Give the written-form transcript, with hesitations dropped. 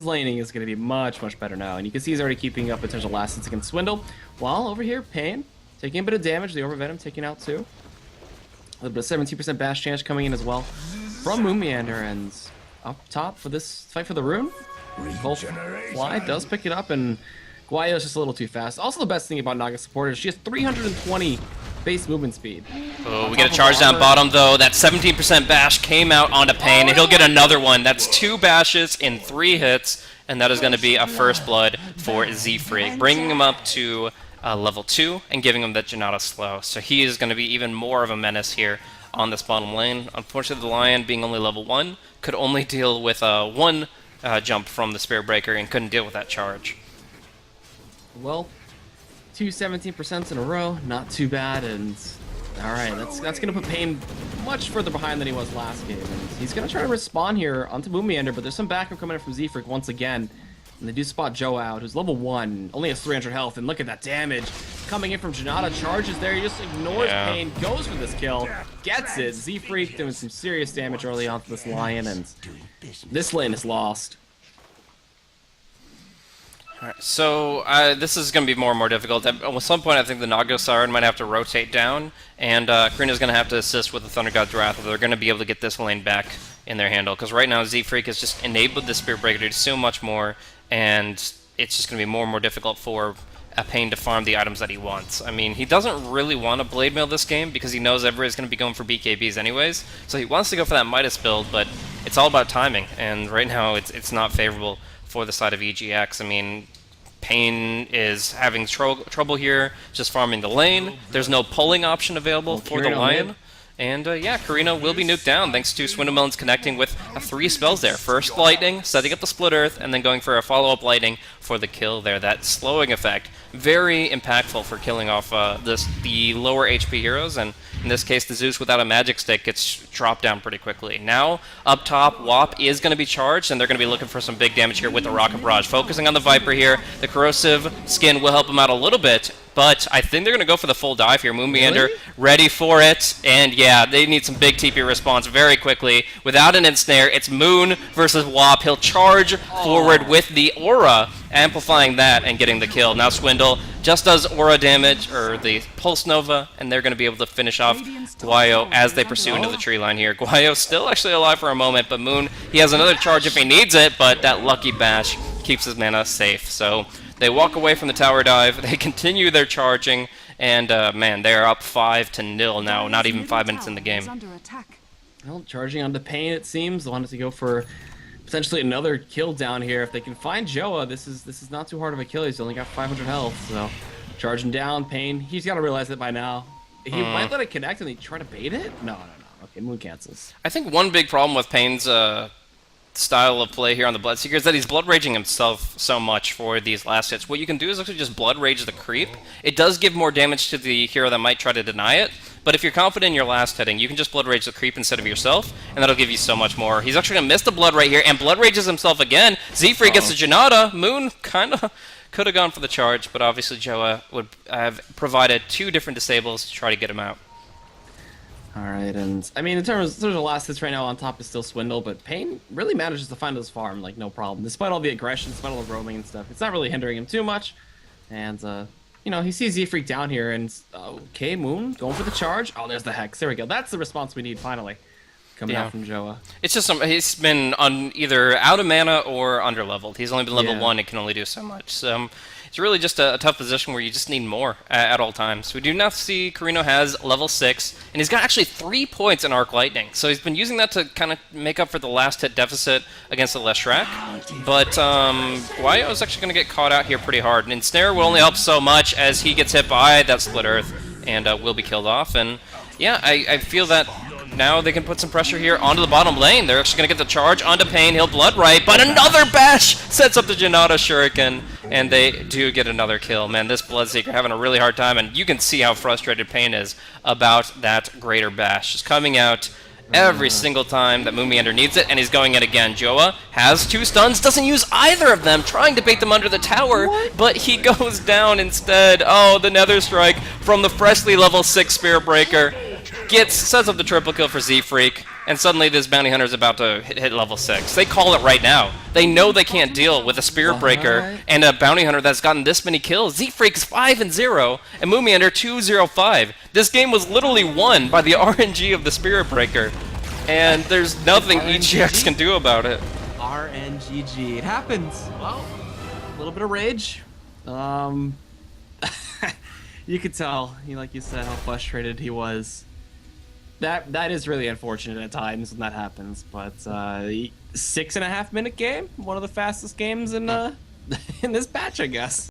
laning is going to be much, much better now. And you can see he's already keeping up in terms of last hits against Swindle. While over here, Pain taking a bit of damage. The Orb of Venom taking out too. A little bit of 17% bash chance coming in as well from Moonmeander. And up top for this fight for the rune, Bolt Fly does pick it up, and Guayo's just a little too fast. Also, the best thing about Naga support is she has 320 base movement speed. Oh, we get a charge down bottom though. That 17% bash came out onto Pain, and he'll get another one. That's 2 bashes in 3 hits, and that is going to be a first blood for Z-Freak, bringing him up to level 2 and giving him that Janata slow. So he is going to be even more of a menace here on this bottom lane. Unfortunately, the Lion, being only level 1, could only deal with one jump from the Spirit Breaker and couldn't deal with that charge. Well, 2 17% in a row, not too bad, and alright, that's gonna put Pain much further behind than he was last game. And he's gonna try to respawn here onto Moonmeander, but there's some backup coming in from Z-Freak once again. And they do spot Joe out, who's level 1, only has 300 health, and look at that damage coming in from Janata. Charges there, he just ignores Pain, goes for this kill, gets it. Z-Freak doing some serious damage early on to this Lion, and this lane is lost. Alright, so this is going to be more and more difficult. At some point, I think the Naga Siren might have to rotate down, and Karina's going to have to assist with the Thunder God's Wrath if they're going to be able to get this lane back in their handle. Because right now, Z-Freak has just enabled the Spirit Breaker to do so much more, and it's just going to be more and more difficult for Pain to farm the items that he wants. I mean, he doesn't really want to Blade Mail this game because he knows everybody's going to be going for BKBs anyways, so he wants to go for that Midas build, but it's all about timing, and right now it's not favorable for the side of EGX. I mean, Pain is having trouble here just farming the lane. There's no pulling option available for the Lion. And yeah, Karina will be nuked down thanks to Swindlemelons connecting with 3 spells there. First Lightning, setting up the Split Earth, and then going for a follow-up Lightning for the kill there. That slowing effect, very impactful for killing off the lower HP heroes, and in this case, the Zeus without a magic stick gets dropped down pretty quickly. Now, up top, WAP is going to be charged, and they're going to be looking for some big damage here with the Rocket Barrage. Focusing on the Viper here, the Corrosive Skin will help him out a little bit, but I think they're going to go for the full dive here. Moonmeander ready for it, and yeah, they need some big TP response very quickly. Without an ensnare, it's Moon versus WAP. He'll charge forward with the Aura, amplifying that and getting the kill. Now Swindle just does Aura damage, or the Pulse Nova, and they're going to be able to finish off Guayo as they pursue into the tree line here. Guayo's still actually alive for a moment, but Moon, he has another charge if he needs it, but that lucky bash keeps his mana safe. So they walk away from the tower dive, they continue their charging, and man, they're up 5-0 now, not even 5 minutes in the game. Well, charging onto Pain, it seems. They wanted to go for potentially another kill down here. If they can find Joa, this is not too hard of a kill. He's only got 500 health, so charging down, Pain. He's got to realize it by now. He might let it connect and they try to bait it? No. Okay, Moon cancels. I think one big problem with Pain's style of play here on the Bloodseeker is that he's Blood Raging himself so much for these last hits. What you can do is actually just Blood Rage the creep. It does give more damage to the hero that might try to deny it, but if you're confident in your last hitting, you can just Blood Rage the creep instead of yourself, and that'll give you so much more. He's actually going to miss the Blood right here, and Blood Rages himself again. Z-Freak gets the Janata. Moon kind of could have gone for the charge, but obviously Joa would have provided 2 different disables to try to get him out. Alright, and I mean, in terms of last hits right now, on top is still Swindle, but Pain really manages to find this farm, like, no problem. Despite all the aggression, despite all the roaming and stuff, it's not really hindering him too much. And, you know, he sees Z-Freak down here, and, okay, Moon, going for the charge. Oh, there's the Hex. There we go. That's the response we need, finally, coming out from Joa. It's just, he's been either out of mana or under-leveled. He's only been level 1 and can only do so much. So it's really just a tough position where you just need more at all times. We do now see Carino has level 6, and he's got actually 3 points in Arc Lightning. So he's been using that to kind of make up for the last hit deficit against the Leshrac. But Guayo is actually going to get caught out here pretty hard. And Ensnare will only help so much as he gets hit by that Split Earth and will be killed off. And yeah, I feel that now they can put some pressure here onto the bottom lane. They're actually going to get the charge onto Pain. He'll Blood Right, but another bash sets up the Janata Shuriken, and they do get another kill. Man, this Bloodseeker having a really hard time, and you can see how frustrated Pain is about that greater bash. Just coming out every single time that Moonmeander needs it, and he's going in again. Joa has 2 stuns, doesn't use either of them, trying to bait them under the tower, but he goes down instead. Oh, the Nether Strike from the freshly level 6 Spirit Breaker sets up the triple kill for Z-Freak. and suddenly this bounty hunter is about to hit level 6. They call it right now. They know they can't deal with a Spirit Breaker and a bounty hunter that's gotten this many kills. Z-Freak's 5-0 and Moomiander 2-0-5. This game was literally won by the RNG of the Spirit Breaker, and there's nothing EGX can do about it. RNGG. It happens. Well, a little bit of rage. You could tell, like you said, how frustrated he was. That is really unfortunate at times when that happens, but 6.5 minute game, one of the fastest games in in this batch, I guess.